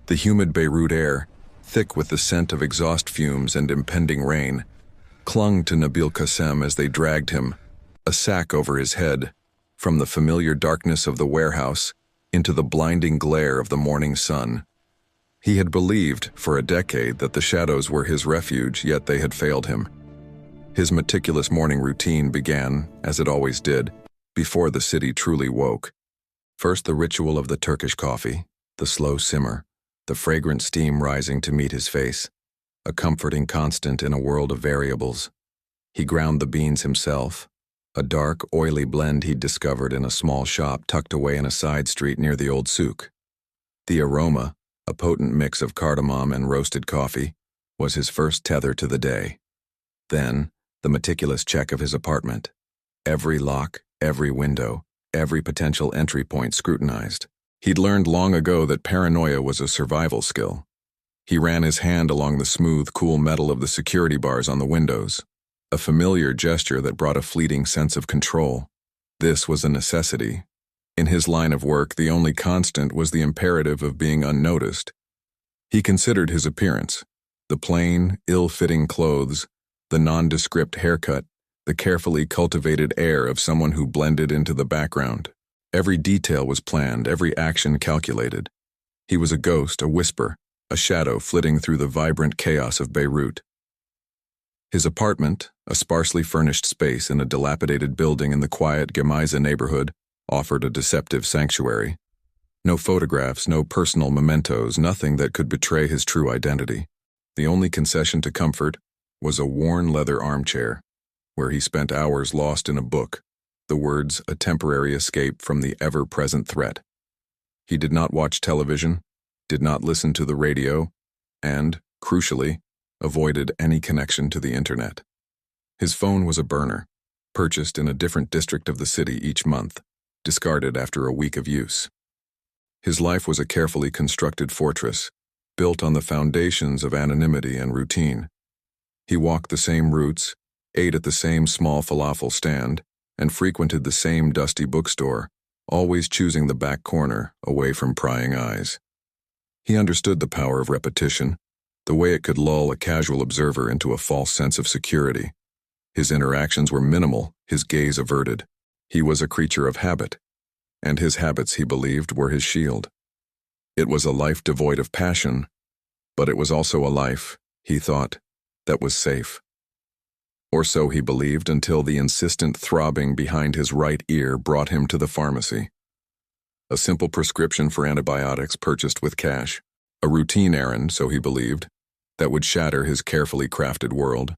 The humid Beirut air, thick with the scent of exhaust fumes and impending rain, clung to Nabil Qassem as they dragged him, a sack over his head, from the familiar darkness of the warehouse into the blinding glare of the morning sun. He had believed for a decade that the shadows were his refuge, yet they had failed him. His meticulous morning routine began, as it always did, before the city truly woke. First, the ritual of the Turkish coffee, the slow simmer, the fragrant steam rising to meet his face, a comforting constant in a world of variables. He ground the beans himself, a dark, oily blend he'd discovered in a small shop tucked away in a side street near the old souk. The aroma, a potent mix of cardamom and roasted coffee, was his first tether to the day. Then, the meticulous check of his apartment. Every lock, every window, every potential entry point scrutinized. He'd learned long ago that paranoia was a survival skill. He ran his hand along the smooth, cool metal of the security bars on the windows, a familiar gesture that brought a fleeting sense of control. This was a necessity. In his line of work, the only constant was the imperative of being unnoticed. He considered his appearance, the plain, ill-fitting clothes, the nondescript haircut, the carefully cultivated air of someone who blended into the background. Every detail was planned, every action calculated. He was a ghost, a whisper, a shadow flitting through the vibrant chaos of Beirut. His apartment, a sparsely furnished space in a dilapidated building in the quiet Gemisa neighborhood, offered a deceptive sanctuary. No photographs, no personal mementos, nothing that could betray his true identity. The only concession to comfort was a worn leather armchair, where he spent hours lost in a book, the words a temporary escape from the ever-present threat. He did not watch television, did not listen to the radio, and, crucially, avoided any connection to the internet. His phone was a burner, purchased in a different district of the city each month, discarded after a week of use. His life was a carefully constructed fortress, built on the foundations of anonymity and routine. He walked the same routes, ate at the same small falafel stand, and frequented the same dusty bookstore, always choosing the back corner, away from prying eyes. He understood the power of repetition, the way it could lull a casual observer into a false sense of security. His interactions were minimal, his gaze averted. He was a creature of habit, and his habits, he believed, were his shield. It was a life devoid of passion, but it was also a life, he thought, that was safe. Or so he believed until the insistent throbbing behind his right ear brought him to the pharmacy. A simple prescription for antibiotics purchased with cash, a routine errand, so he believed, that would shatter his carefully crafted world.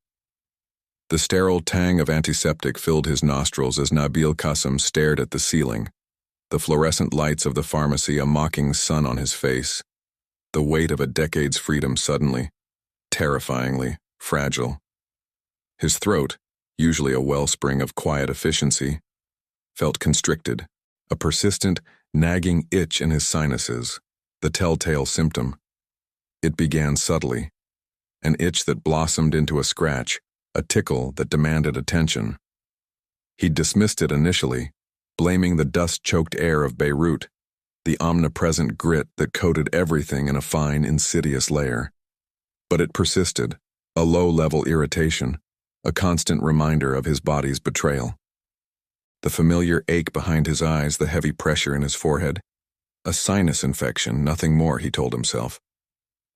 The sterile tang of antiseptic filled his nostrils as Nabil Qassem stared at the ceiling, the fluorescent lights of the pharmacy a mocking sun on his face, the weight of a decade's freedom suddenly, terrifyingly, fragile. His throat, usually a wellspring of quiet efficiency, felt constricted, a persistent, nagging itch in his sinuses, the telltale symptom. It began subtly, an itch that blossomed into a scratch, a tickle that demanded attention. He dismissed it initially, blaming the dust-choked air of Beirut, the omnipresent grit that coated everything in a fine, insidious layer. But it persisted, a low-level irritation, a constant reminder of his body's betrayal. The familiar ache behind his eyes, the heavy pressure in his forehead. A sinus infection, nothing more, he told himself.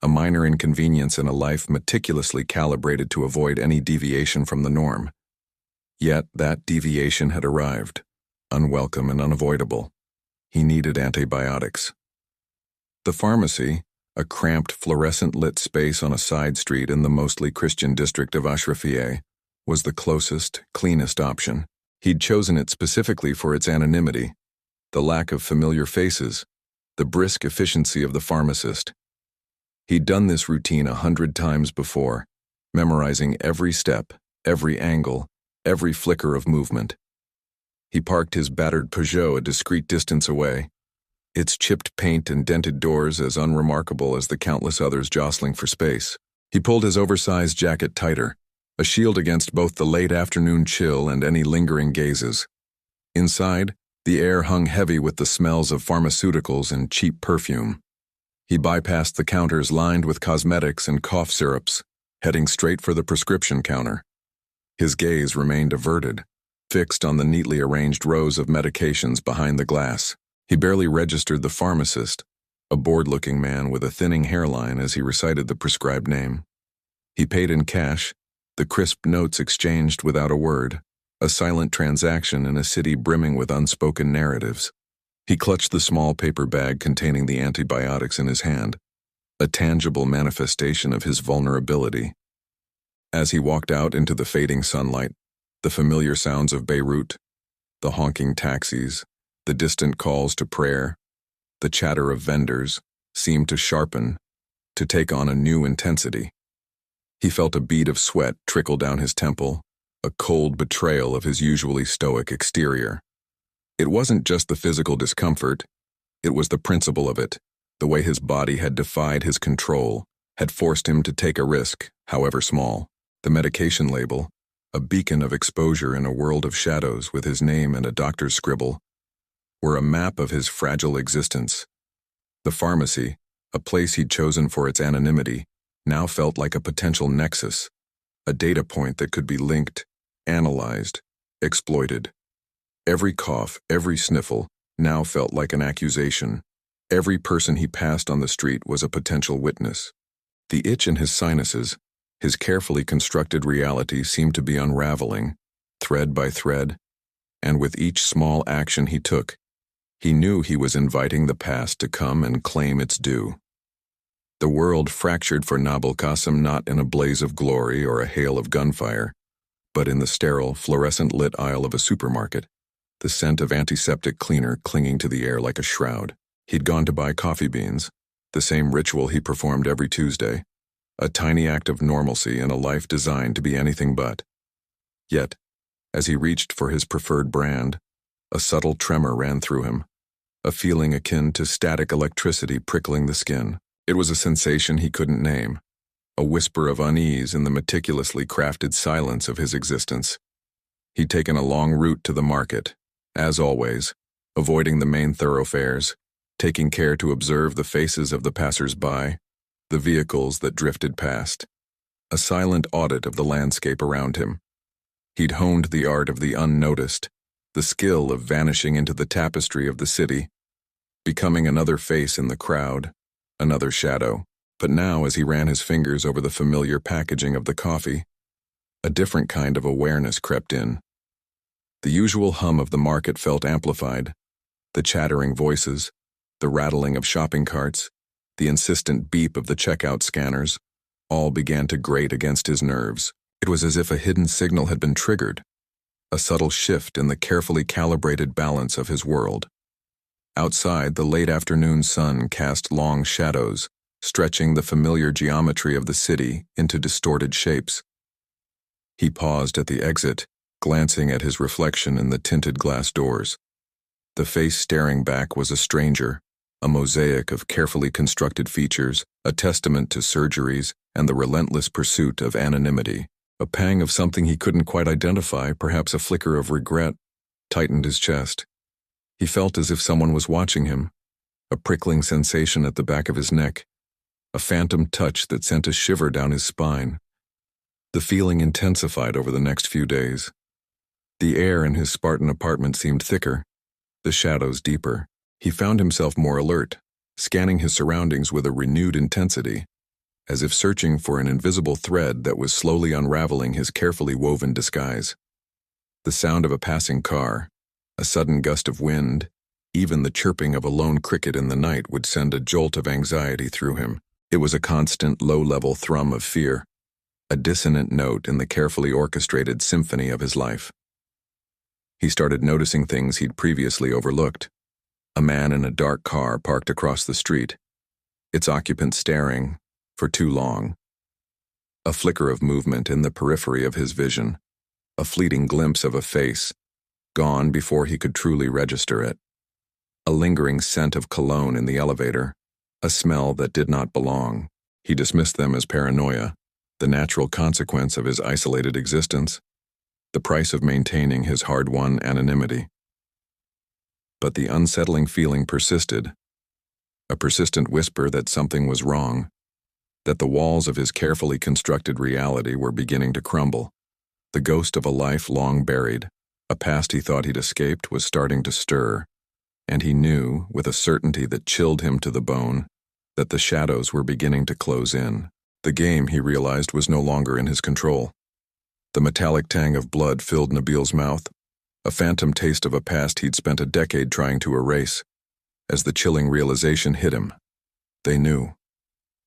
A minor inconvenience in a life meticulously calibrated to avoid any deviation from the norm. Yet that deviation had arrived, unwelcome and unavoidable. He needed antibiotics. The pharmacy, a cramped, fluorescent-lit space on a side street in the mostly Christian district of Ashrafiyeh, was the closest, cleanest option. He'd chosen it specifically for its anonymity, the lack of familiar faces, the brisk efficiency of the pharmacist. He'd done this routine 100 times before, memorizing every step, every angle, every flicker of movement. He parked his battered Peugeot a discreet distance away, its chipped paint and dented doors as unremarkable as the countless others jostling for space. He pulled his oversized jacket tighter, a shield against both the late afternoon chill and any lingering gazes. Inside, the air hung heavy with the smells of pharmaceuticals and cheap perfume. He bypassed the counters lined with cosmetics and cough syrups, heading straight for the prescription counter. His gaze remained averted, fixed on the neatly arranged rows of medications behind the glass. He barely registered the pharmacist, a bored-looking man with a thinning hairline as he recited the prescribed name. He paid in cash, the crisp notes exchanged without a word, a silent transaction in a city brimming with unspoken narratives. He clutched the small paper bag containing the antibiotics in his hand, a tangible manifestation of his vulnerability. As he walked out into the fading sunlight, the familiar sounds of Beirut, the honking taxis, the distant calls to prayer, the chatter of vendors, seemed to sharpen, to take on a new intensity. He felt a bead of sweat trickle down his temple, a cold betrayal of his usually stoic exterior. It wasn't just the physical discomfort, it was the principle of it, the way his body had defied his control, had forced him to take a risk, however small. The medication label, a beacon of exposure in a world of shadows with his name and a doctor's scribble, were a map of his fragile existence. The pharmacy, a place he'd chosen for its anonymity, now felt like a potential nexus, a data point that could be linked, analyzed, exploited. Every cough, every sniffle, now felt like an accusation. Every person he passed on the street was a potential witness. The itch in his sinuses, his carefully constructed reality seemed to be unraveling, thread by thread, and with each small action he took, he knew he was inviting the past to come and claim its due. The world fractured for Nabil Qasim not in a blaze of glory or a hail of gunfire, but in the sterile, fluorescent-lit aisle of a supermarket, the scent of antiseptic cleaner clinging to the air like a shroud. He'd gone to buy coffee beans, the same ritual he performed every Tuesday, a tiny act of normalcy in a life designed to be anything but. Yet, as he reached for his preferred brand, a subtle tremor ran through him, a feeling akin to static electricity prickling the skin. It was a sensation he couldn't name, a whisper of unease in the meticulously crafted silence of his existence. He'd taken a long route to the market, as always, avoiding the main thoroughfares, taking care to observe the faces of the passers-by, the vehicles that drifted past, a silent audit of the landscape around him. He'd honed the art of the unnoticed, the skill of vanishing into the tapestry of the city, becoming another face in the crowd, another shadow. But now, as he ran his fingers over the familiar packaging of the coffee, a different kind of awareness crept in. The usual hum of the market felt amplified, the chattering voices, the rattling of shopping carts, the insistent beep of the checkout scanners, all began to grate against his nerves. It was as if a hidden signal had been triggered, a subtle shift in the carefully calibrated balance of his world. Outside, the late afternoon sun cast long shadows, stretching the familiar geometry of the city into distorted shapes. He paused at the exit, glancing at his reflection in the tinted glass doors. The face staring back was a stranger, a mosaic of carefully constructed features, a testament to surgeries and the relentless pursuit of anonymity. A pang of something he couldn't quite identify, perhaps a flicker of regret, tightened his chest. He felt as if someone was watching him, a prickling sensation at the back of his neck, a phantom touch that sent a shiver down his spine. The feeling intensified over the next few days. The air in his Spartan apartment seemed thicker, the shadows deeper. He found himself more alert, scanning his surroundings with a renewed intensity, as if searching for an invisible thread that was slowly unraveling his carefully woven disguise. The sound of a passing car, a sudden gust of wind, even the chirping of a lone cricket in the night would send a jolt of anxiety through him. It was a constant low-level thrum of fear, a dissonant note in the carefully orchestrated symphony of his life. He started noticing things he'd previously overlooked. A man in a dark car parked across the street, its occupant staring for too long. A flicker of movement in the periphery of his vision, a fleeting glimpse of a face, gone before he could truly register it. A lingering scent of cologne in the elevator, a smell that did not belong. He dismissed them as paranoia, the natural consequence of his isolated existence, the price of maintaining his hard-won anonymity. But the unsettling feeling persisted. a persistent whisper that something was wrong, that the walls of his carefully constructed reality were beginning to crumble. The ghost of a life long buried, a past he thought he'd escaped, was starting to stir, and he knew, with a certainty that chilled him to the bone, that the shadows were beginning to close in. The game, he realized, was no longer in his control. The metallic tang of blood filled Nabil's mouth, a phantom taste of a past he'd spent a decade trying to erase. As the chilling realization hit him, they knew.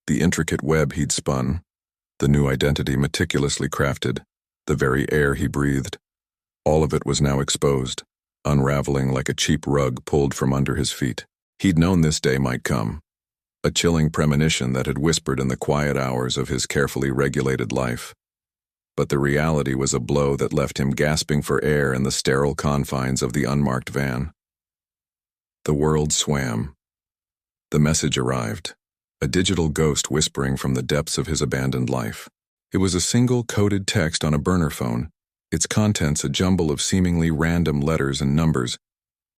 The intricate web he'd spun, the new identity meticulously crafted, the very air he breathed, all of it was now exposed, unraveling like a cheap rug pulled from under his feet. He'd known this day might come, a chilling premonition that had whispered in the quiet hours of his carefully regulated life. But the reality was a blow that left him gasping for air in the sterile confines of the unmarked van. The world swam. The message arrived, a digital ghost whispering from the depths of his abandoned life. It was a single coded text on a burner phone, its contents a jumble of seemingly random letters and numbers,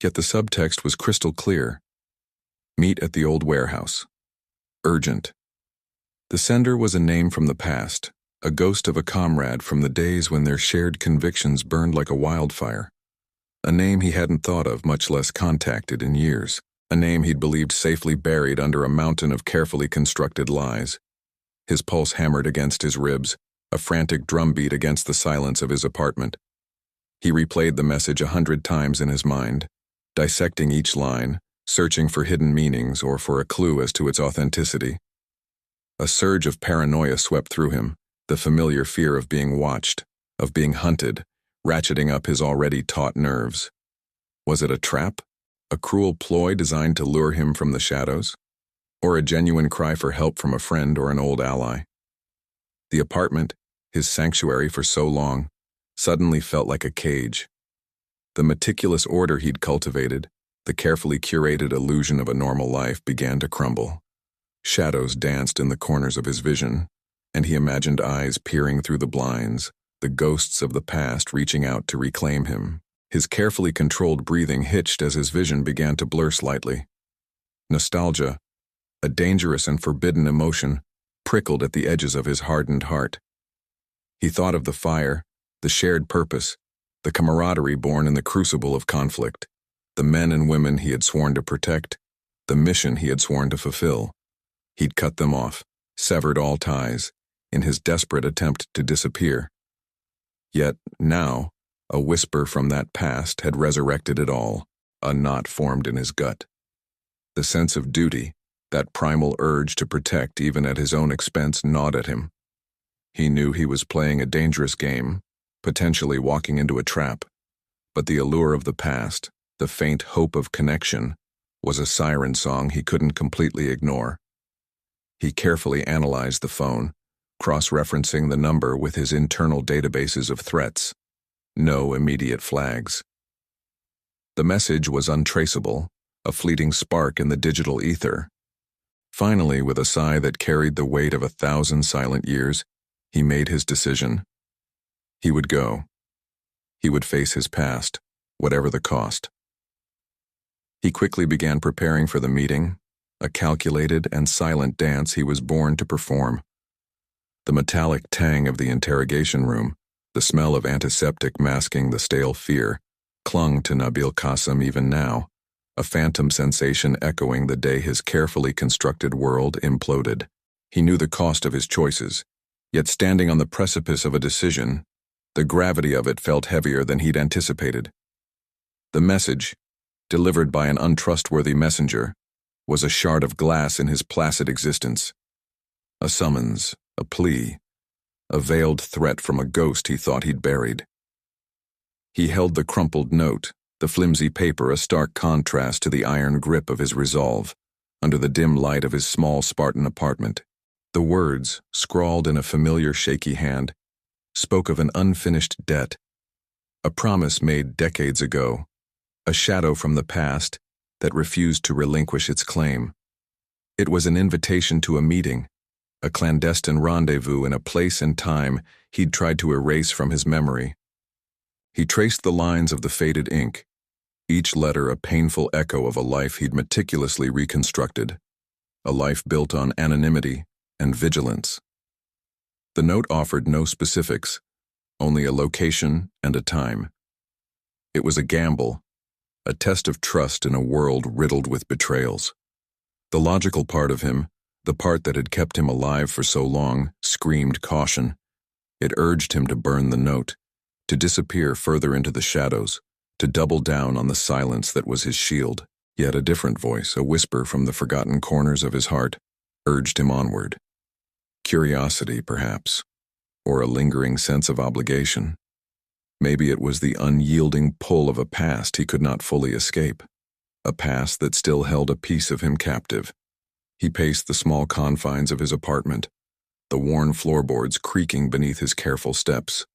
yet the subtext was crystal clear. Meet at the old warehouse. Urgent. The sender was a name from the past, a ghost of a comrade from the days when their shared convictions burned like a wildfire. A name he hadn't thought of, much less contacted, in years. A name he'd believed safely buried under a mountain of carefully constructed lies. His pulse hammered against his ribs, a frantic drumbeat against the silence of his apartment. He replayed the message 100 times in his mind, dissecting each line, searching for hidden meanings or for a clue as to its authenticity. A surge of paranoia swept through him, the familiar fear of being watched, of being hunted, ratcheting up his already taut nerves. Was it a trap? A cruel ploy designed to lure him from the shadows? Or a genuine cry for help from a friend or an old ally? The apartment, his sanctuary for so long, suddenly felt like a cage. The meticulous order he'd cultivated, the carefully curated illusion of a normal life, began to crumble. Shadows danced in the corners of his vision, and he imagined eyes peering through the blinds, the ghosts of the past reaching out to reclaim him. His carefully controlled breathing hitched as his vision began to blur slightly. Nostalgia, a dangerous and forbidden emotion, prickled at the edges of his hardened heart. He thought of the fire, the shared purpose, the camaraderie born in the crucible of conflict, the men and women he had sworn to protect, the mission he had sworn to fulfill. He'd cut them off, severed all ties, in his desperate attempt to disappear. Yet, now, a whisper from that past had resurrected it all, a knot formed in his gut. The sense of duty, that primal urge to protect even at his own expense, gnawed at him. He knew he was playing a dangerous game, potentially walking into a trap, but the allure of the past, the faint hope of connection, was a siren song he couldn't completely ignore. He carefully analyzed the phone, cross-referencing the number with his internal databases of threats. No immediate flags. The message was untraceable, a fleeting spark in the digital ether. Finally, with a sigh that carried the weight of 1,000 silent years, he made his decision. He would go. He would face his past, whatever the cost. He quickly began preparing for the meeting, a calculated and silent dance he was born to perform. The metallic tang of the interrogation room, the smell of antiseptic masking the stale fear, clung to Nabil Qasim even now, a phantom sensation echoing the day his carefully constructed world imploded. He knew the cost of his choices, yet standing on the precipice of a decision, the gravity of it felt heavier than he'd anticipated. The message, delivered by an untrustworthy messenger, was a shard of glass in his placid existence. A summons, a plea, a veiled threat from a ghost he thought he'd buried. He held the crumpled note, the flimsy paper a stark contrast to the iron grip of his resolve, under the dim light of his small Spartan apartment. The words, scrawled in a familiar shaky hand, spoke of an unfinished debt, a promise made decades ago, a shadow from the past that refused to relinquish its claim. It was an invitation to a meeting, a clandestine rendezvous in a place and time he'd tried to erase from his memory. He traced the lines of the faded ink, each letter a painful echo of a life he'd meticulously reconstructed. a life built on anonymity and vigilance. The note offered no specifics, only a location and a time. It was a gamble, a test of trust in a world riddled with betrayals. The logical part of him, the part that had kept him alive for so long, screamed caution. It urged him to burn the note, to disappear further into the shadows, to double down on the silence that was his shield. Yet a different voice, a whisper from the forgotten corners of his heart, urged him onward. Curiosity, perhaps, or a lingering sense of obligation. Maybe it was the unyielding pull of a past he could not fully escape, a past that still held a piece of him captive. He paced the small confines of his apartment, the worn floorboards creaking beneath his careful steps.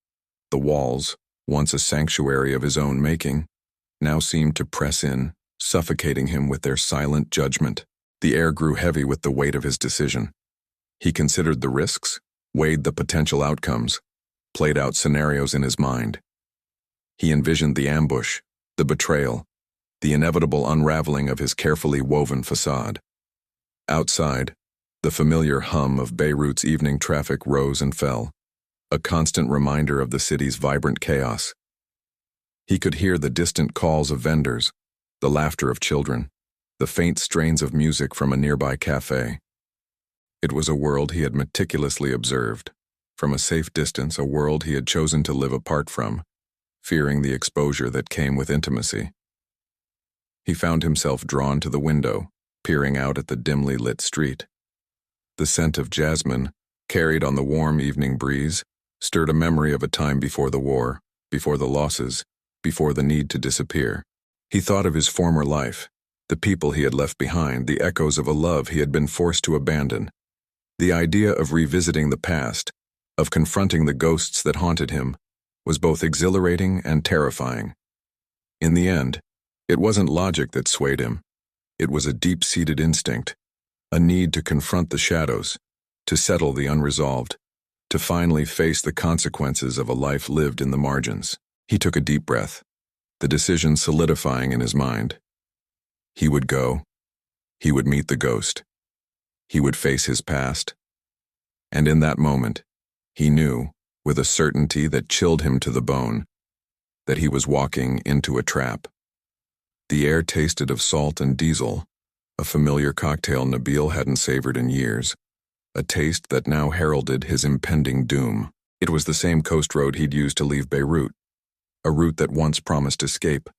The walls, once a sanctuary of his own making, now seemed to press in, suffocating him with their silent judgment. The air grew heavy with the weight of his decision. He considered the risks, weighed the potential outcomes, played out scenarios in his mind. He envisioned the ambush, the betrayal, the inevitable unraveling of his carefully woven facade. Outside, the familiar hum of Beirut's evening traffic rose and fell, a constant reminder of the city's vibrant chaos. He could hear the distant calls of vendors, the laughter of children, the faint strains of music from a nearby cafe. It was a world he had meticulously observed, from a safe distance, a world he had chosen to live apart from, fearing the exposure that came with intimacy. He found himself drawn to the window, peering out at the dimly lit street. The scent of jasmine, carried on the warm evening breeze, stirred a memory of a time before the war, before the losses, before the need to disappear. He thought of his former life, the people he had left behind, the echoes of a love he had been forced to abandon. The idea of revisiting the past, of confronting the ghosts that haunted him, was both exhilarating and terrifying. In the end, it wasn't logic that swayed him. It was a deep-seated instinct, a need to confront the shadows, to settle the unresolved, to finally face the consequences of a life lived in the margins. He took a deep breath, the decision solidifying in his mind. He would go. He would meet the ghost. He would face his past. And in that moment, he knew, with a certainty that chilled him to the bone, that he was walking into a trap. The air tasted of salt and diesel, a familiar cocktail Nabil hadn't savored in years, a taste that now heralded his impending doom. It was the same coast road he'd used to leave Beirut, a route that once promised escape,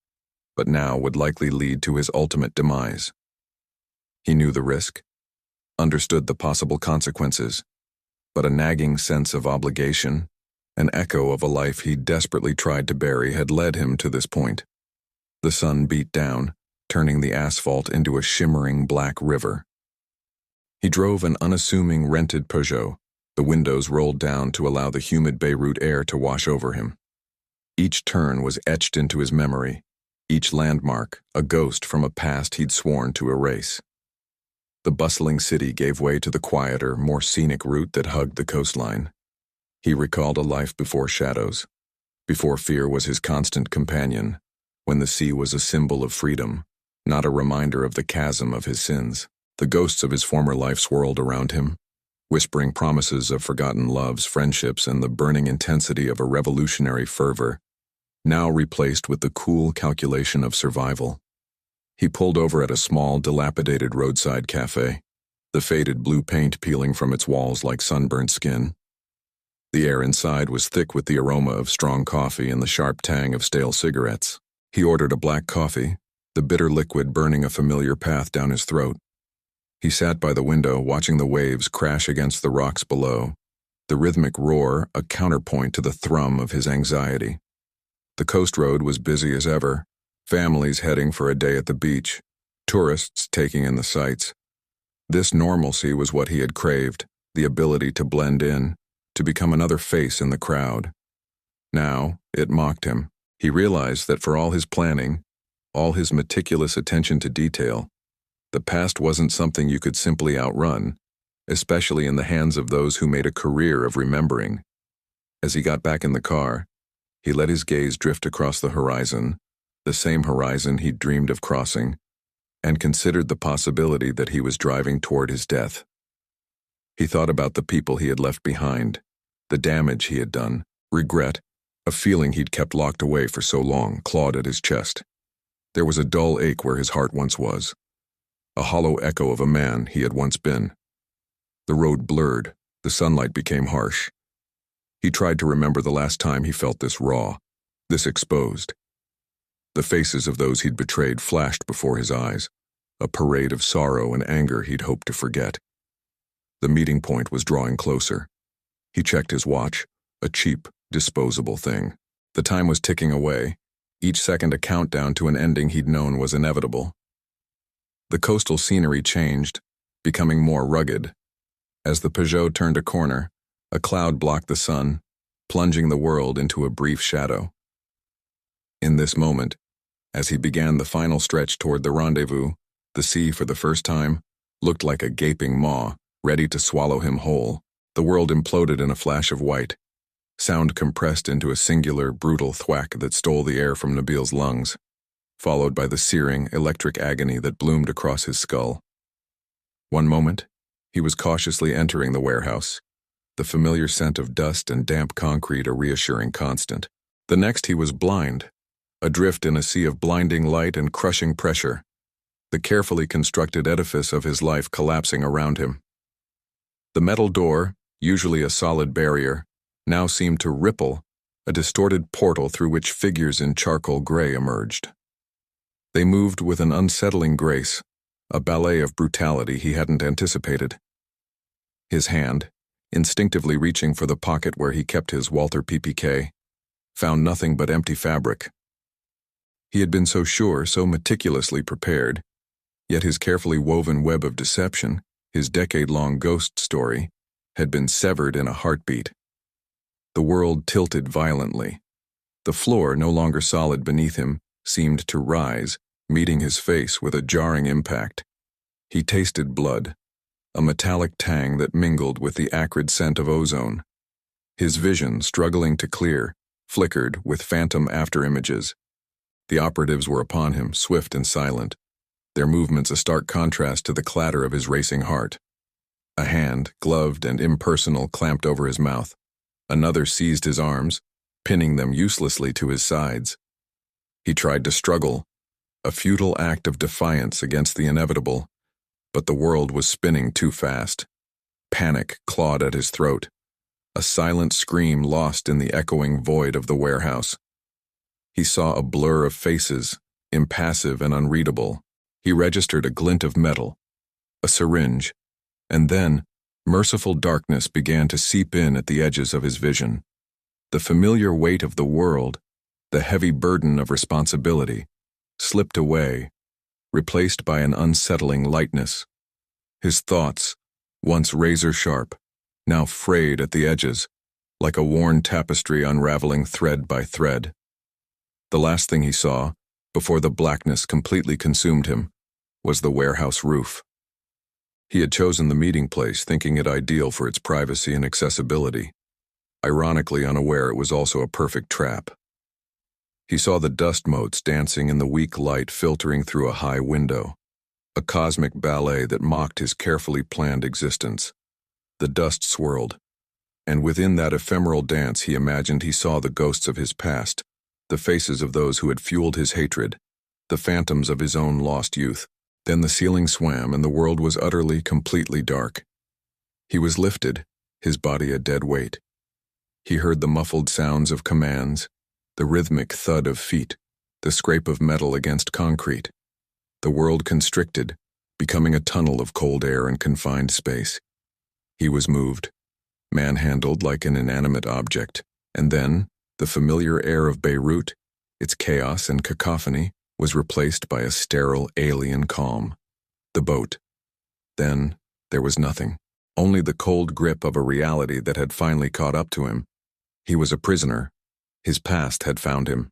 but now would likely lead to his ultimate demise. He knew the risk, understood the possible consequences, but a nagging sense of obligation, an echo of a life he desperately tried to bury, had led him to this point. The sun beat down, turning the asphalt into a shimmering black river. He drove an unassuming rented Peugeot, the windows rolled down to allow the humid Beirut air to wash over him. Each turn was etched into his memory, each landmark a ghost from a past he'd sworn to erase. The bustling city gave way to the quieter, more scenic route that hugged the coastline. He recalled a life before shadows, before fear was his constant companion, when the sea was a symbol of freedom, not a reminder of the chasm of his sins. The ghosts of his former life swirled around him, whispering promises of forgotten loves, friendships, and the burning intensity of a revolutionary fervor, now replaced with the cool calculation of survival. He pulled over at a small, dilapidated roadside cafe, the faded blue paint peeling from its walls like sunburnt skin. The air inside was thick with the aroma of strong coffee and the sharp tang of stale cigarettes. He ordered a black coffee, the bitter liquid burning a familiar path down his throat. He sat by the window, watching the waves crash against the rocks below, the rhythmic roar a counterpoint to the thrum of his anxiety. The coast road was busy as ever, families heading for a day at the beach, tourists taking in the sights. This normalcy was what he had craved, the ability to blend in, to become another face in the crowd. Now, it mocked him. He realized that for all his planning, all his meticulous attention to detail, the past wasn't something you could simply outrun, especially in the hands of those who made a career of remembering. As he got back in the car, he let his gaze drift across the horizon, the same horizon he'd dreamed of crossing, and considered the possibility that he was driving toward his death. He thought about the people he had left behind, the damage he had done, regret, a feeling he'd kept locked away for so long clawed at his chest. There was a dull ache where his heart once was, a hollow echo of a man he had once been. The road blurred, the sunlight became harsh. He tried to remember the last time he felt this raw, this exposed. The faces of those he'd betrayed flashed before his eyes, a parade of sorrow and anger he'd hoped to forget. The meeting point was drawing closer. He checked his watch, a cheap, disposable thing. The time was ticking away, each second a countdown to an ending he'd known was inevitable. The coastal scenery changed, becoming more rugged. As the Peugeot turned a corner, a cloud blocked the sun, plunging the world into a brief shadow. In this moment, as he began the final stretch toward the rendezvous, the sea, for the first time, looked like a gaping maw, ready to swallow him whole. The world imploded in a flash of white, sound compressed into a singular, brutal thwack that stole the air from Nabil's lungs, followed by the searing, electric agony that bloomed across his skull. One moment, he was cautiously entering the warehouse, the familiar scent of dust and damp concrete a reassuring constant. The next he was blind, adrift in a sea of blinding light and crushing pressure, the carefully constructed edifice of his life collapsing around him. The metal door, usually a solid barrier, now seemed to ripple, a distorted portal through which figures in charcoal gray emerged. They moved with an unsettling grace, a ballet of brutality he hadn't anticipated. His hand, instinctively reaching for the pocket where he kept his Walther PPK, found nothing but empty fabric. He had been so sure, so meticulously prepared, yet his carefully woven web of deception, his decade-long ghost story, had been severed in a heartbeat. The world tilted violently. The floor, no longer solid beneath him, seemed to rise, meeting his face with a jarring impact. He tasted blood, a metallic tang that mingled with the acrid scent of ozone. His vision, struggling to clear, flickered with phantom afterimages. The operatives were upon him, swift and silent, their movements a stark contrast to the clatter of his racing heart. A hand, gloved and impersonal, clamped over his mouth. Another seized his arms, pinning them uselessly to his sides. He tried to struggle, a futile act of defiance against the inevitable, but the world was spinning too fast. Panic clawed at his throat, a silent scream lost in the echoing void of the warehouse. He saw a blur of faces, impassive and unreadable. He registered a glint of metal, a syringe, and then merciful darkness began to seep in at the edges of his vision. The familiar weight of the world, the heavy burden of responsibility, slipped away, replaced by an unsettling lightness. His thoughts, once razor-sharp, now frayed at the edges, like a worn tapestry unraveling thread by thread. The last thing he saw, before the blackness completely consumed him, was the warehouse roof. He had chosen the meeting place thinking it ideal for its privacy and accessibility, ironically unaware it was also a perfect trap. He saw the dust motes dancing in the weak light filtering through a high window, a cosmic ballet that mocked his carefully planned existence. The dust swirled, and within that ephemeral dance he imagined he saw the ghosts of his past, the faces of those who had fueled his hatred, the phantoms of his own lost youth. Then the ceiling swam and the world was utterly, completely dark. He was lifted, his body a dead weight. He heard the muffled sounds of commands, the rhythmic thud of feet, the scrape of metal against concrete. The world constricted, becoming a tunnel of cold air and confined space. He was moved, manhandled like an inanimate object, and then the familiar air of Beirut, its chaos and cacophony, was replaced by a sterile, alien calm. The boat. Then there was nothing, only the cold grip of a reality that had finally caught up to him. He was a prisoner. His past had found him.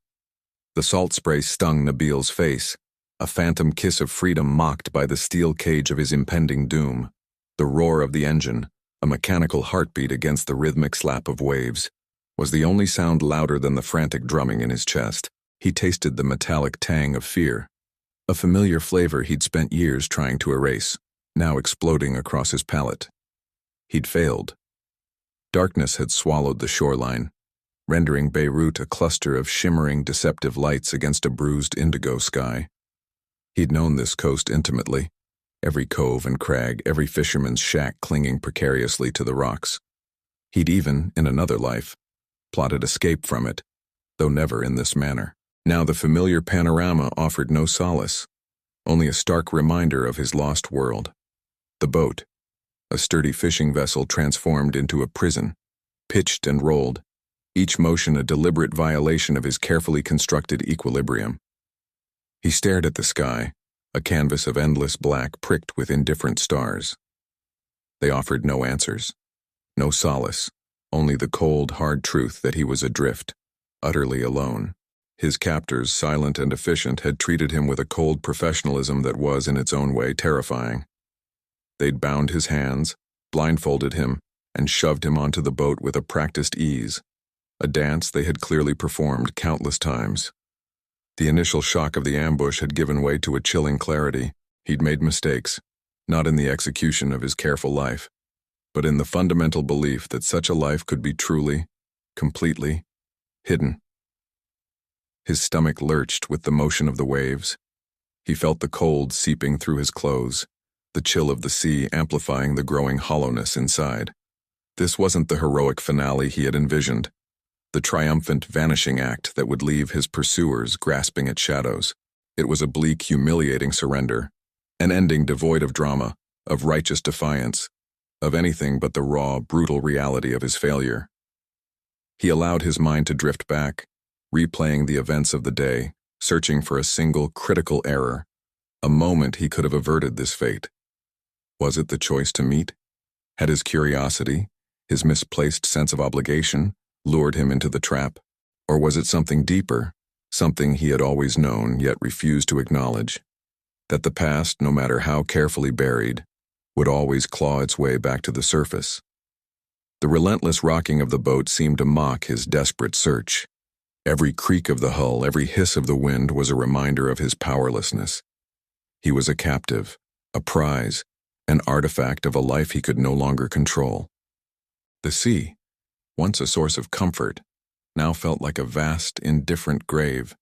The salt spray stung Nabil's face, a phantom kiss of freedom mocked by the steel cage of his impending doom. The roar of the engine, a mechanical heartbeat against the rhythmic slap of waves, was the only sound louder than the frantic drumming in his chest. He tasted the metallic tang of fear. A familiar flavor he'd spent years trying to erase, now exploding across his palate. He'd failed. Darkness had swallowed the shoreline, rendering Beirut a cluster of shimmering, deceptive lights against a bruised indigo sky. He'd known this coast intimately, every cove and crag, every fisherman's shack clinging precariously to the rocks. He'd even, in another life, plotted escape from it, though never in this manner. Now the familiar panorama offered no solace, only a stark reminder of his lost world. The boat, a sturdy fishing vessel transformed into a prison, pitched and rolled, each motion a deliberate violation of his carefully constructed equilibrium. He stared at the sky, a canvas of endless black pricked with indifferent stars. They offered no answers, no solace, only the cold, hard truth that he was adrift, utterly alone. His captors, silent and efficient, had treated him with a cold professionalism that was, in its own way, terrifying. They'd bound his hands, blindfolded him, and shoved him onto the boat with a practiced ease, a dance they had clearly performed countless times. The initial shock of the ambush had given way to a chilling clarity. He'd made mistakes, not in the execution of his careful life, but in the fundamental belief that such a life could be truly, completely, hidden. His stomach lurched with the motion of the waves. He felt the cold seeping through his clothes, the chill of the sea amplifying the growing hollowness inside. This wasn't the heroic finale he had envisioned, the triumphant vanishing act that would leave his pursuers grasping at shadows. It was a bleak, humiliating surrender, an ending devoid of drama, of righteous defiance, of anything but the raw, brutal reality of his failure. He allowed his mind to drift back, replaying the events of the day, searching for a single critical error, a moment he could have averted this fate. Was it the choice to meet? Had his curiosity, his misplaced sense of obligation, lured him into the trap? Or was it something deeper, something he had always known yet refused to acknowledge? That the past, no matter how carefully buried, would always claw its way back to the surface. The relentless rocking of the boat seemed to mock his desperate search. Every creak of the hull, every hiss of the wind was a reminder of his powerlessness. He was a captive, a prize, an artifact of a life he could no longer control. The sea, once a source of comfort, now felt like a vast, indifferent grave,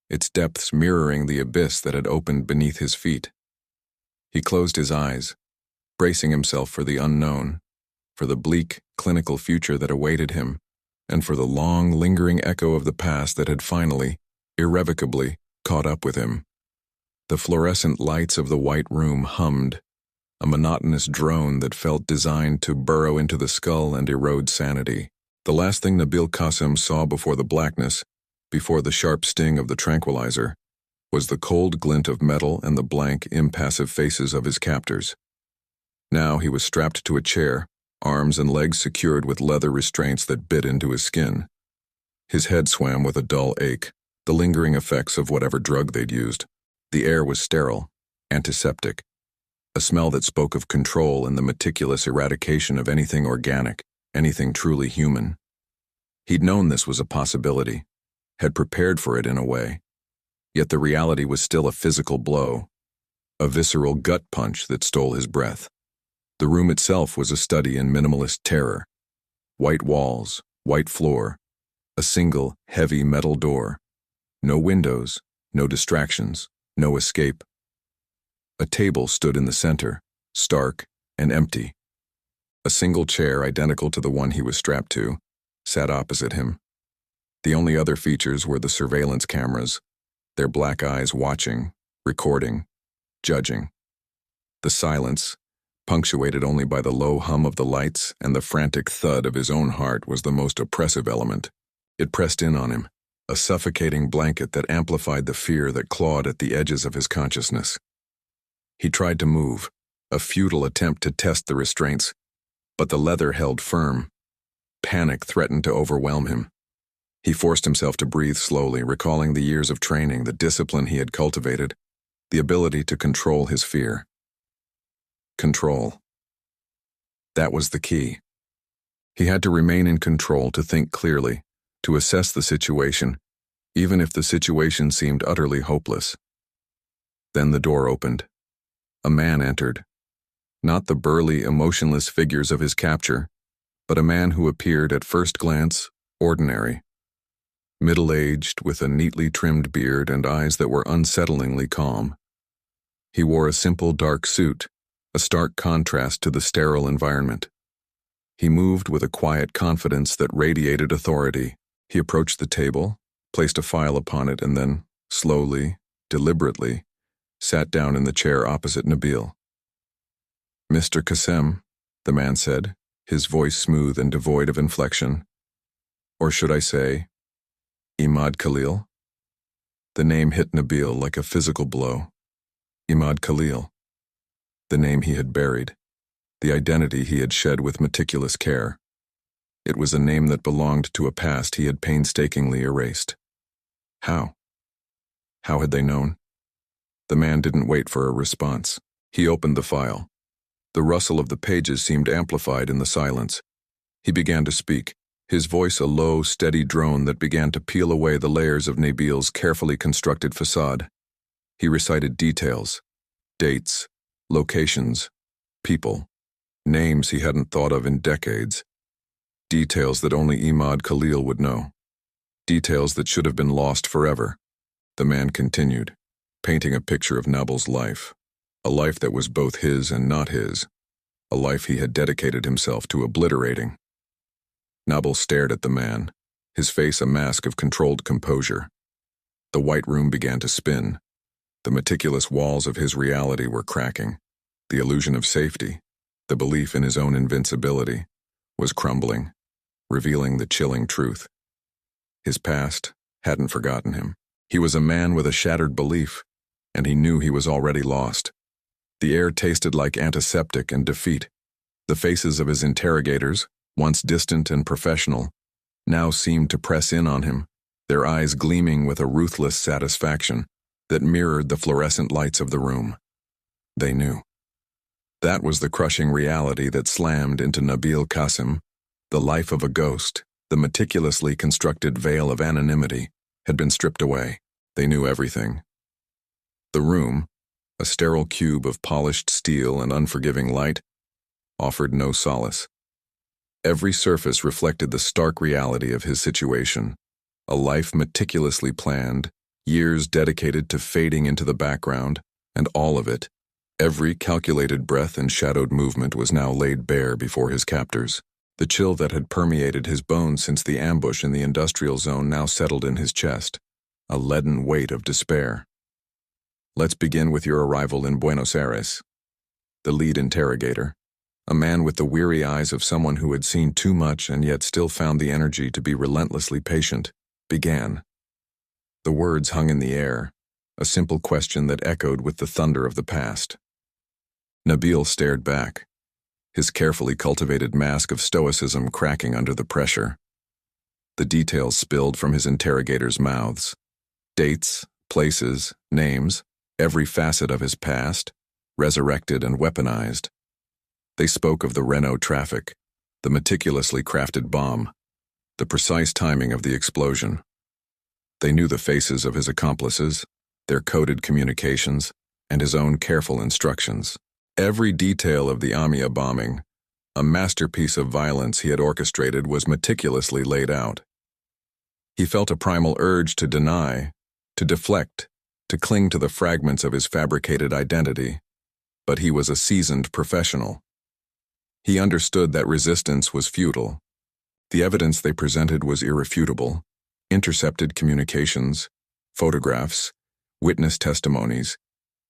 its depths mirroring the abyss that had opened beneath his feet. He closed his eyes, bracing himself for the unknown, for the bleak, clinical future that awaited him, and for the long, lingering echo of the past that had finally, irrevocably, caught up with him. The fluorescent lights of the white room hummed, a monotonous drone that felt designed to burrow into the skull and erode sanity. The last thing Nabil Qasim saw before the blackness, before the sharp sting of the tranquilizer, was the cold glint of metal and the blank, impassive faces of his captors. Now he was strapped to a chair, arms and legs secured with leather restraints that bit into his skin. His head swam with a dull ache, the lingering effects of whatever drug they'd used. The air was sterile, antiseptic, a smell that spoke of control and the meticulous eradication of anything organic, anything truly human. He'd known this was a possibility, had prepared for it in a way, yet the reality was still a physical blow, a visceral gut punch that stole his breath. The room itself was a study in minimalist terror. White walls, white floor, a single, heavy metal door. No windows, no distractions, no escape. A table stood in the center, stark and empty. A single chair, identical to the one he was strapped to, sat opposite him. The only other features were the surveillance cameras, their black eyes watching, recording, judging. The silence, punctuated only by the low hum of the lights and the frantic thud of his own heart, was the most oppressive element. It pressed in on him, a suffocating blanket that amplified the fear that clawed at the edges of his consciousness. He tried to move, a futile attempt to test the restraints, but the leather held firm. Panic threatened to overwhelm him. He forced himself to breathe slowly, recalling the years of training, the discipline he had cultivated, the ability to control his fear. Control. That was the key. He had to remain in control, to think clearly, to assess the situation, even if the situation seemed utterly hopeless. Then the door opened. A man entered. Not the burly, emotionless figures of his capture, but a man who appeared at first glance ordinary. Middle-aged, with a neatly trimmed beard and eyes that were unsettlingly calm. He wore a simple dark suit, a stark contrast to the sterile environment. He moved with a quiet confidence that radiated authority. He approached the table, placed a file upon it, and then, slowly, deliberately, sat down in the chair opposite Nabil. "Mr. Qassem," the man said, his voice smooth and devoid of inflection. "Or should I say, Imad Khalil?" The name hit Nabil like a physical blow. Imad Khalil. The name he had buried. The identity he had shed with meticulous care. It was a name that belonged to a past he had painstakingly erased. How? How had they known? The man didn't wait for a response. He opened the file. The rustle of the pages seemed amplified in the silence. He began to speak, his voice a low, steady drone that began to peel away the layers of Nabil's carefully constructed facade. He recited details, dates, locations, people, names he hadn't thought of in decades. Details that only Imad Khalil would know. Details that should have been lost forever. The man continued, painting a picture of Nabil's life. A life that was both his and not his. A life he had dedicated himself to obliterating. Nabil stared at the man, his face a mask of controlled composure. The white room began to spin. The meticulous walls of his reality were cracking. The illusion of safety, the belief in his own invincibility, was crumbling, revealing the chilling truth. His past hadn't forgotten him. He was a man with a shattered belief, and he knew he was already lost. The air tasted like antiseptic and defeat. The faces of his interrogators, once distant and professional, now seemed to press in on him, their eyes gleaming with a ruthless satisfaction that mirrored the fluorescent lights of the room. They knew. That was the crushing reality that slammed into Nabil Qassem. The life of a ghost, the meticulously constructed veil of anonymity, had been stripped away. They knew everything. The room, a sterile cube of polished steel and unforgiving light, offered no solace. Every surface reflected the stark reality of his situation, a life meticulously planned, years dedicated to fading into the background, and all of it, every calculated breath and shadowed movement was now laid bare before his captors. The chill that had permeated his bones since the ambush in the industrial zone now settled in his chest, a leaden weight of despair. "Let's begin with your arrival in Buenos Aires." The lead interrogator, a man with the weary eyes of someone who had seen too much and yet still found the energy to be relentlessly patient, began. The words hung in the air, a simple question that echoed with the thunder of the past. Nabil stared back, his carefully cultivated mask of stoicism cracking under the pressure. The details spilled from his interrogators' mouths. Dates, places, names, every facet of his past, resurrected and weaponized. They spoke of the Renault traffic, the meticulously crafted bomb, the precise timing of the explosion. They knew the faces of his accomplices, their coded communications, and his own careful instructions. Every detail of the Amia bombing, a masterpiece of violence he had orchestrated, was meticulously laid out. He felt a primal urge to deny, to deflect, to cling to the fragments of his fabricated identity, but he was a seasoned professional. He understood that resistance was futile. The evidence they presented was irrefutable. Intercepted communications, photographs, witness testimonies,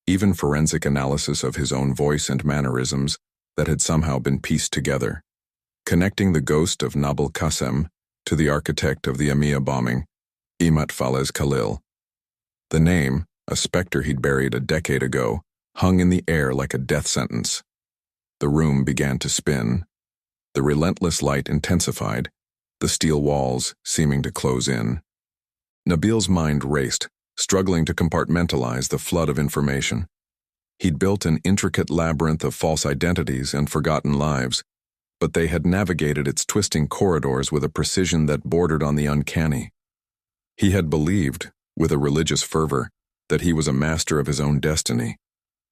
even forensic analysis of his own voice and mannerisms that had somehow been pieced together, connecting the ghost of Nabil Qassem to the architect of the Amia bombing, Imad Khalil. The name, a specter he'd buried a decade ago, hung in the air like a death sentence. The room began to spin. The relentless light intensified, the steel walls seeming to close in. Nabil's mind raced, struggling to compartmentalize the flood of information. He'd built an intricate labyrinth of false identities and forgotten lives, but they had navigated its twisting corridors with a precision that bordered on the uncanny. He had believed, with a religious fervor, that he was a master of his own destiny,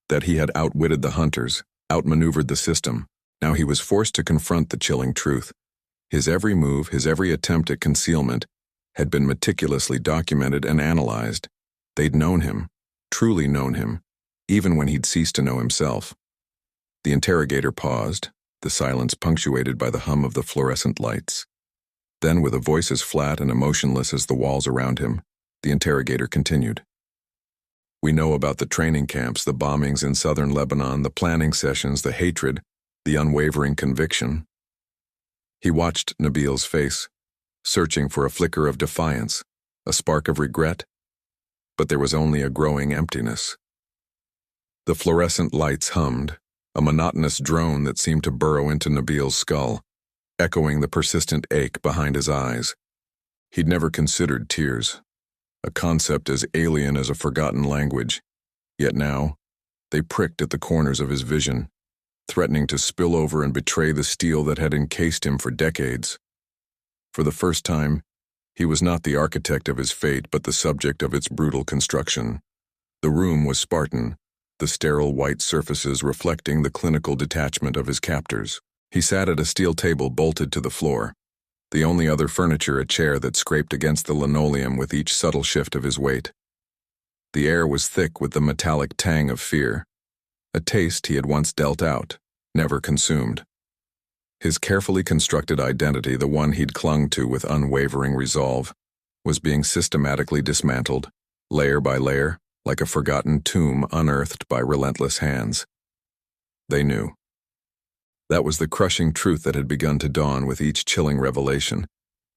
that he had outwitted the hunters, outmaneuvered the system. Now he was forced to confront the chilling truth. His every move, his every attempt at concealment, had been meticulously documented and analyzed. They'd known him, truly known him, even when he'd ceased to know himself. The interrogator paused, the silence punctuated by the hum of the fluorescent lights. Then, with a voice as flat and emotionless as the walls around him, the interrogator continued. We know about the training camps, the bombings in southern Lebanon, the planning sessions, the hatred, the unwavering conviction. He watched Nabil's face, searching for a flicker of defiance, a spark of regret, but there was only a growing emptiness. The fluorescent lights hummed, a monotonous drone that seemed to burrow into Nabil's skull, echoing the persistent ache behind his eyes. He'd never considered tears, a concept as alien as a forgotten language, yet now they pricked at the corners of his vision, threatening to spill over and betray the steel that had encased him for decades. For the first time, he was not the architect of his fate, but the subject of its brutal construction. The room was Spartan, the sterile white surfaces reflecting the clinical detachment of his captors. He sat at a steel table bolted to the floor, the only other furniture a chair that scraped against the linoleum with each subtle shift of his weight. The air was thick with the metallic tang of fear, a taste he had once dealt out, never consumed. His carefully constructed identity, the one he'd clung to with unwavering resolve, was being systematically dismantled, layer by layer, like a forgotten tomb unearthed by relentless hands. They knew. That was the crushing truth that had begun to dawn with each chilling revelation,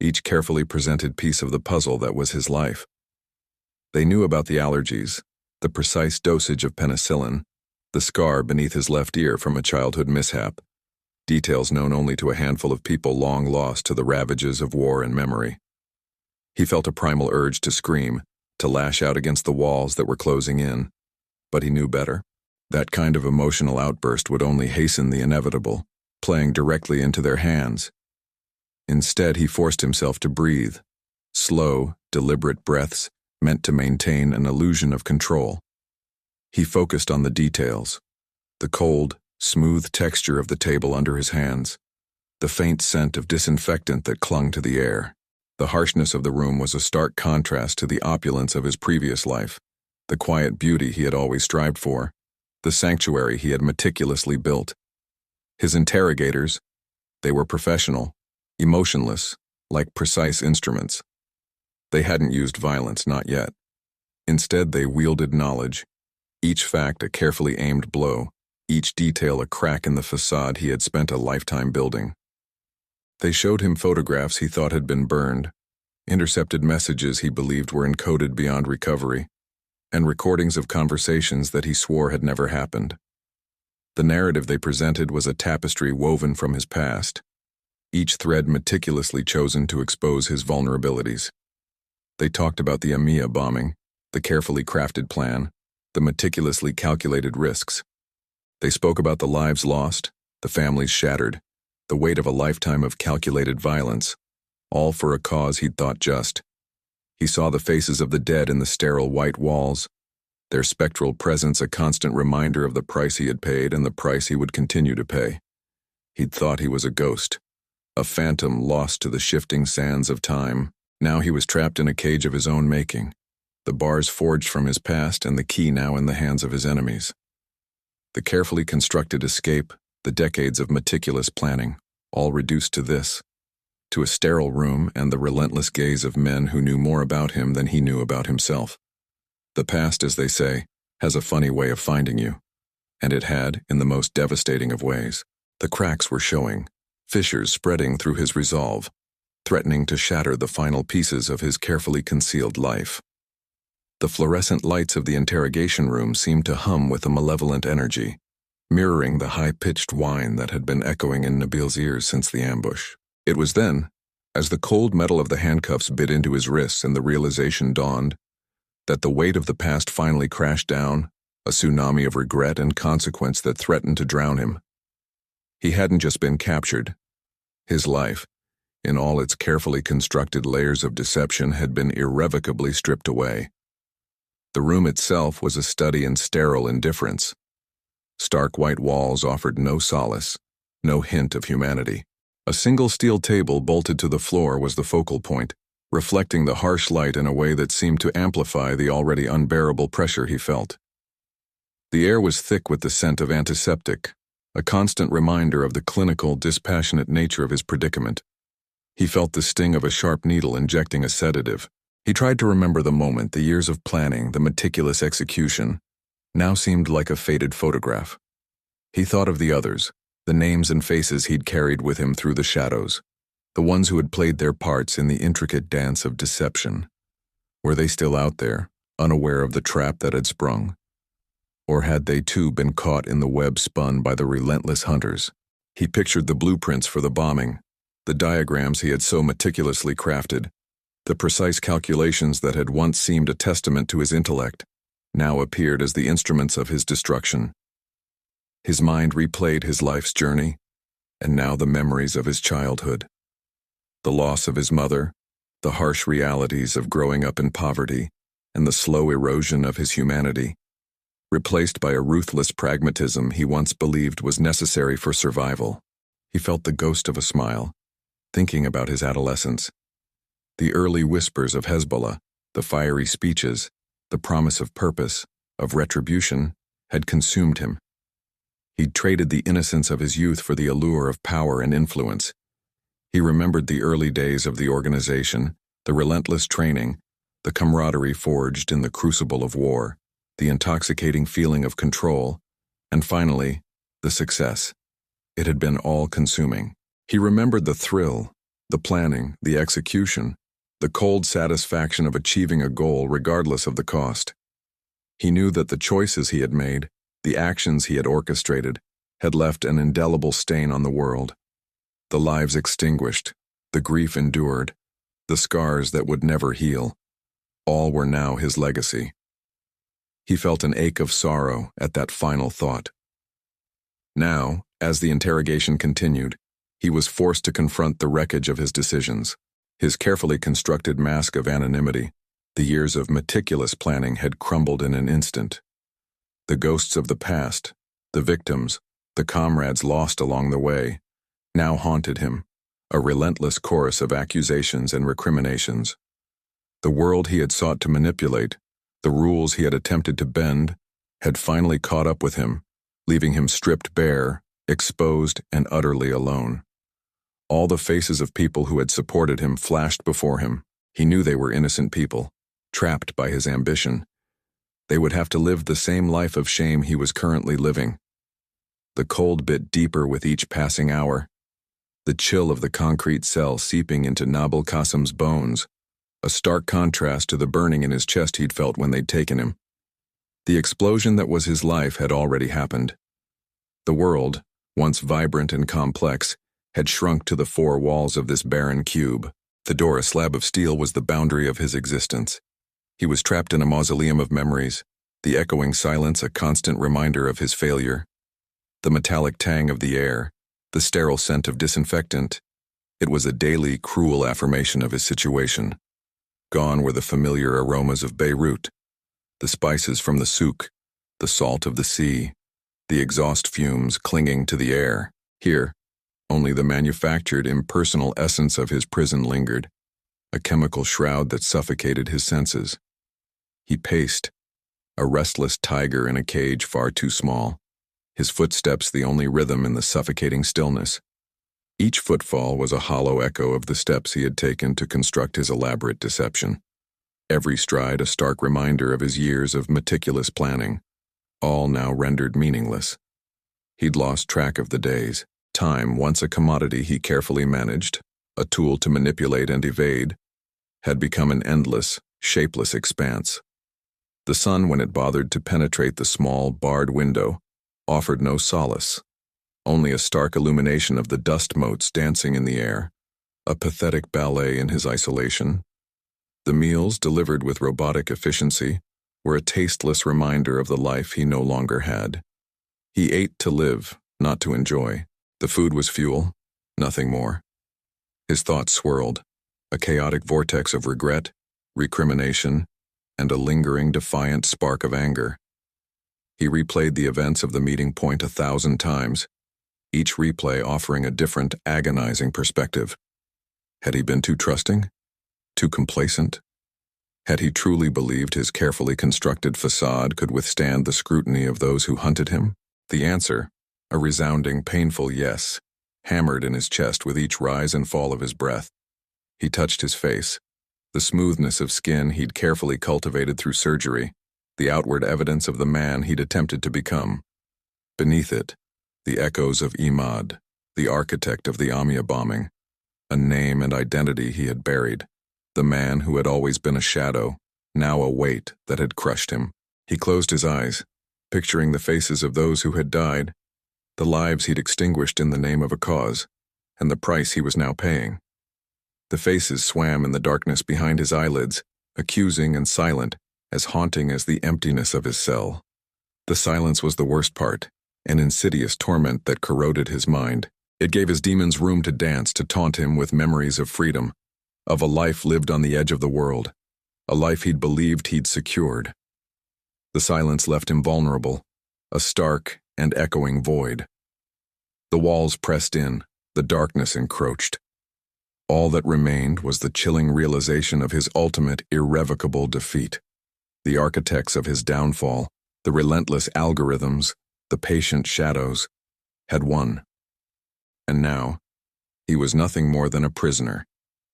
each carefully presented piece of the puzzle that was his life. They knew about the allergies, the precise dosage of penicillin, the scar beneath his left ear from a childhood mishap, details known only to a handful of people long lost to the ravages of war and memory. He felt a primal urge to scream, to lash out against the walls that were closing in, but he knew better. That kind of emotional outburst would only hasten the inevitable, playing directly into their hands. Instead, he forced himself to breathe, slow, deliberate breaths meant to maintain an illusion of control. He focused on the details, the cold, smooth texture of the table under his hands, the faint scent of disinfectant that clung to the air. The harshness of the room was a stark contrast to the opulence of his previous life, the quiet beauty he had always strived for, the sanctuary he had meticulously built. His interrogators, they were professional, emotionless, like precise instruments. They hadn't used violence, not yet. Instead, they wielded knowledge, each fact a carefully aimed blow, each detail a crack in the facade he had spent a lifetime building. They showed him photographs he thought had been burned, intercepted messages he believed were encoded beyond recovery, and recordings of conversations that he swore had never happened. The narrative they presented was a tapestry woven from his past, each thread meticulously chosen to expose his vulnerabilities. They talked about the EMEA bombing, the carefully crafted plan, the meticulously calculated risks. They spoke about the lives lost, the families shattered, the weight of a lifetime of calculated violence, all for a cause he'd thought just. He saw the faces of the dead in the sterile white walls, their spectral presence a constant reminder of the price he had paid and the price he would continue to pay. He'd thought he was a ghost, a phantom lost to the shifting sands of time. Now he was trapped in a cage of his own making, the bars forged from his past and the key now in the hands of his enemies. The carefully constructed escape, the decades of meticulous planning, all reduced to this, to a sterile room and the relentless gaze of men who knew more about him than he knew about himself. The past, as they say, has a funny way of finding you, and it had in the most devastating of ways. The cracks were showing, fissures spreading through his resolve, threatening to shatter the final pieces of his carefully concealed life. The fluorescent lights of the interrogation room seemed to hum with a malevolent energy, mirroring the high-pitched whine that had been echoing in Nabil's ears since the ambush. It was then, as the cold metal of the handcuffs bit into his wrists and the realization dawned, that the weight of the past finally crashed down, a tsunami of regret and consequence that threatened to drown him. He hadn't just been captured. His life, in all its carefully constructed layers of deception, had been irrevocably stripped away. The room itself was a study in sterile indifference. Stark white walls offered no solace, no hint of humanity. A single steel table bolted to the floor was the focal point, reflecting the harsh light in a way that seemed to amplify the already unbearable pressure he felt. The air was thick with the scent of antiseptic, a constant reminder of the clinical, dispassionate nature of his predicament. He felt the sting of a sharp needle injecting a sedative. He tried to remember the moment, the years of planning, the meticulous execution, now seemed like a faded photograph. He thought of the others, the names and faces he'd carried with him through the shadows, the ones who had played their parts in the intricate dance of deception. Were they still out there, unaware of the trap that had sprung? Or had they too been caught in the web spun by the relentless hunters? He pictured the blueprints for the bombing, the diagrams he had so meticulously crafted, the precise calculations that had once seemed a testament to his intellect, now appeared as the instruments of his destruction. His mind replayed his life's journey, and now the memories of his childhood. The loss of his mother, the harsh realities of growing up in poverty, and the slow erosion of his humanity, replaced by a ruthless pragmatism he once believed was necessary for survival. He felt the ghost of a smile, thinking about his adolescence. The early whispers of Hezbollah, the fiery speeches, the promise of purpose, of retribution, had consumed him. He'd traded the innocence of his youth for the allure of power and influence. He remembered the early days of the organization, the relentless training, the camaraderie forged in the crucible of war, the intoxicating feeling of control, and finally, the success. It had been all-consuming. He remembered the thrill, the planning, the execution, the cold satisfaction of achieving a goal regardless of the cost. He knew that the choices he had made, the actions he had orchestrated, had left an indelible stain on the world. The lives extinguished, the grief endured, the scars that would never heal, all were now his legacy. He felt an ache of sorrow at that final thought. Now, as the interrogation continued, he was forced to confront the wreckage of his decisions. His carefully constructed mask of anonymity, the years of meticulous planning had crumbled in an instant. The ghosts of the past, the victims, the comrades lost along the way, now haunted him, a relentless chorus of accusations and recriminations. The world he had sought to manipulate, the rules he had attempted to bend, had finally caught up with him, leaving him stripped bare, exposed, and utterly alone. All the faces of people who had supported him flashed before him. He knew they were innocent people, trapped by his ambition. They would have to live the same life of shame he was currently living. The cold bit deeper with each passing hour, the chill of the concrete cell seeping into Nabil Qasim's bones, a stark contrast to the burning in his chest he'd felt when they'd taken him. The explosion that was his life had already happened. The world, once vibrant and complex, had shrunk to the four walls of this barren cube. The door, a slab of steel, was the boundary of his existence. He was trapped in a mausoleum of memories, the echoing silence a constant reminder of his failure. The metallic tang of the air, the sterile scent of disinfectant, it was a daily, cruel affirmation of his situation. Gone were the familiar aromas of Beirut, the spices from the souk, the salt of the sea, the exhaust fumes clinging to the air. Here, only the manufactured, impersonal essence of his prison lingered, a chemical shroud that suffocated his senses. He paced, a restless tiger in a cage far too small, his footsteps the only rhythm in the suffocating stillness. Each footfall was a hollow echo of the steps he had taken to construct his elaborate deception. Every stride a stark reminder of his years of meticulous planning, all now rendered meaningless. He'd lost track of the days. Time, once a commodity he carefully managed, a tool to manipulate and evade, had become an endless, shapeless expanse. The sun, when it bothered to penetrate the small, barred window, offered no solace, only a stark illumination of the dust motes dancing in the air, a pathetic ballet in his isolation. The meals, delivered with robotic efficiency, were a tasteless reminder of the life he no longer had. He ate to live, not to enjoy. The food was fuel, nothing more. His thoughts swirled, a chaotic vortex of regret, recrimination, and a lingering, defiant spark of anger. He replayed the events of the meeting point 1,000 times, each replay offering a different, agonizing perspective. Had he been too trusting? Too complacent? Had he truly believed his carefully constructed facade could withstand the scrutiny of those who hunted him? The answer, a resounding, painful yes, hammered in his chest with each rise and fall of his breath. He touched his face, the smoothness of skin he'd carefully cultivated through surgery, the outward evidence of the man he'd attempted to become. Beneath it, the echoes of Imad, the architect of the Amia bombing, a name and identity he had buried, the man who had always been a shadow, now a weight that had crushed him. He closed his eyes, picturing the faces of those who had died, the lives he'd extinguished in the name of a cause, and the price he was now paying. The faces swam in the darkness behind his eyelids, accusing and silent, as haunting as the emptiness of his cell. The silence was the worst part, an insidious torment that corroded his mind. It gave his demons room to dance, to taunt him with memories of freedom, of a life lived on the edge of the world, a life he'd believed he'd secured. The silence left him vulnerable, a stark and echoing void. The walls pressed in, the darkness encroached. All that remained was the chilling realization of his ultimate, irrevocable defeat. The architects of his downfall, the relentless algorithms, the patient shadows, had won. And now, he was nothing more than a prisoner,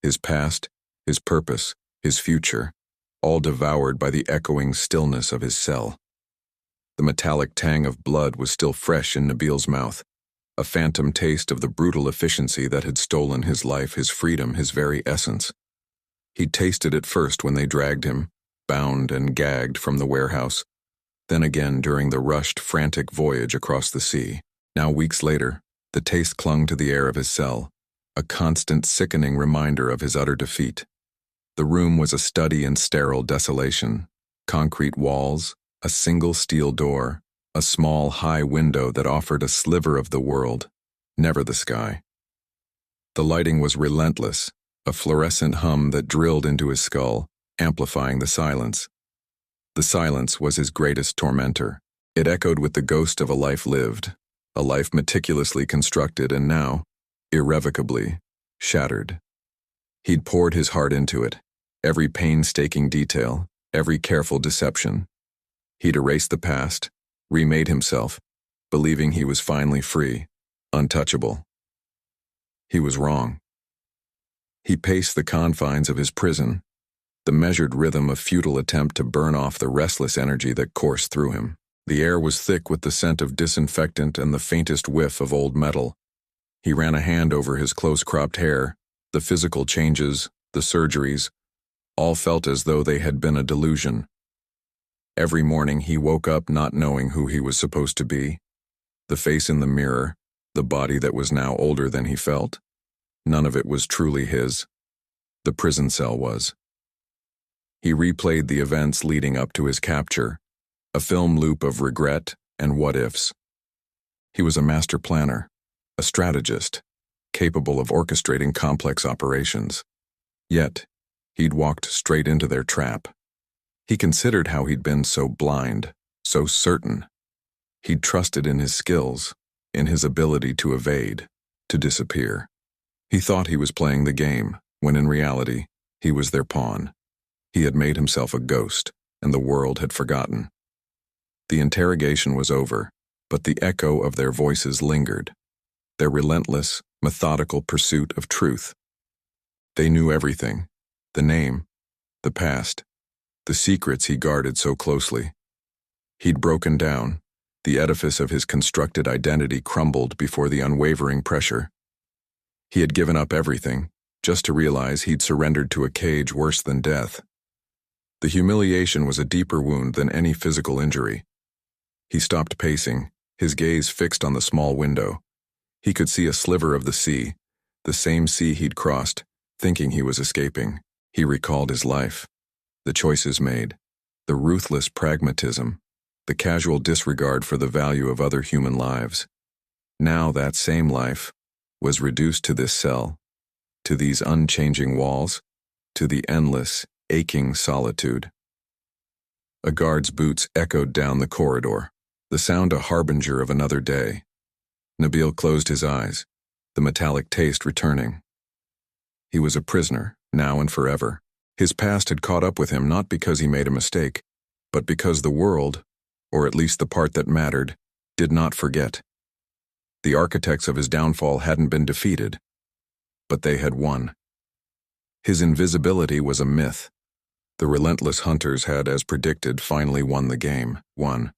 his past, his purpose, his future, all devoured by the echoing stillness of his cell. The metallic tang of blood was still fresh in Nabil's mouth, a phantom taste of the brutal efficiency that had stolen his life, his freedom, his very essence. He'd tasted it first when they dragged him, bound and gagged, from the warehouse, then again during the rushed, frantic voyage across the sea. Now, weeks later, the taste clung to the air of his cell, a constant, sickening reminder of his utter defeat. The room was a study in sterile desolation, concrete walls, a single steel door, a small, high window that offered a sliver of the world, never the sky. The lighting was relentless, a fluorescent hum that drilled into his skull, amplifying the silence. The silence was his greatest tormentor. It echoed with the ghost of a life lived, a life meticulously constructed and now, irrevocably, shattered. He'd poured his heart into it, every painstaking detail, every careful deception. He'd erased the past, remade himself, believing he was finally free, untouchable. He was wrong. He paced the confines of his prison, the measured rhythm of futile attempt to burn off the restless energy that coursed through him. The air was thick with the scent of disinfectant and the faintest whiff of old metal. He ran a hand over his close-cropped hair, the physical changes, the surgeries, all felt as though they had been a delusion. Every morning he woke up not knowing who he was supposed to be. The face in the mirror, the body that was now older than he felt. None of it was truly his. The prison cell was. He replayed the events leading up to his capture, a film loop of regret and what-ifs. He was a master planner, a strategist, capable of orchestrating complex operations. Yet, he'd walked straight into their trap. He considered how he'd been so blind, so certain. He'd trusted in his skills, in his ability to evade, to disappear. He thought he was playing the game, when in reality, he was their pawn. He had made himself a ghost, and the world had forgotten. The interrogation was over, but the echo of their voices lingered, their relentless, methodical pursuit of truth. They knew everything, the name, the past, the secrets he guarded so closely. He'd broken down, the edifice of his constructed identity crumbled before the unwavering pressure. He had given up everything, just to realize he'd surrendered to a cage worse than death. The humiliation was a deeper wound than any physical injury. He stopped pacing, his gaze fixed on the small window. He could see a sliver of the sea, the same sea he'd crossed, thinking he was escaping. He recalled his life, the choices made, the ruthless pragmatism, the casual disregard for the value of other human lives. Now that same life was reduced to this cell, to these unchanging walls, to the endless, aching solitude. A guard's boots echoed down the corridor, the sound a harbinger of another day. Nabil closed his eyes, the metallic taste returning. He was a prisoner, now and forever. His past had caught up with him not because he made a mistake, but because the world, or at least the part that mattered, did not forget. The architects of his downfall hadn't been defeated, but they had won. His invisibility was a myth. The relentless hunters had, as predicted, finally won the game. Won.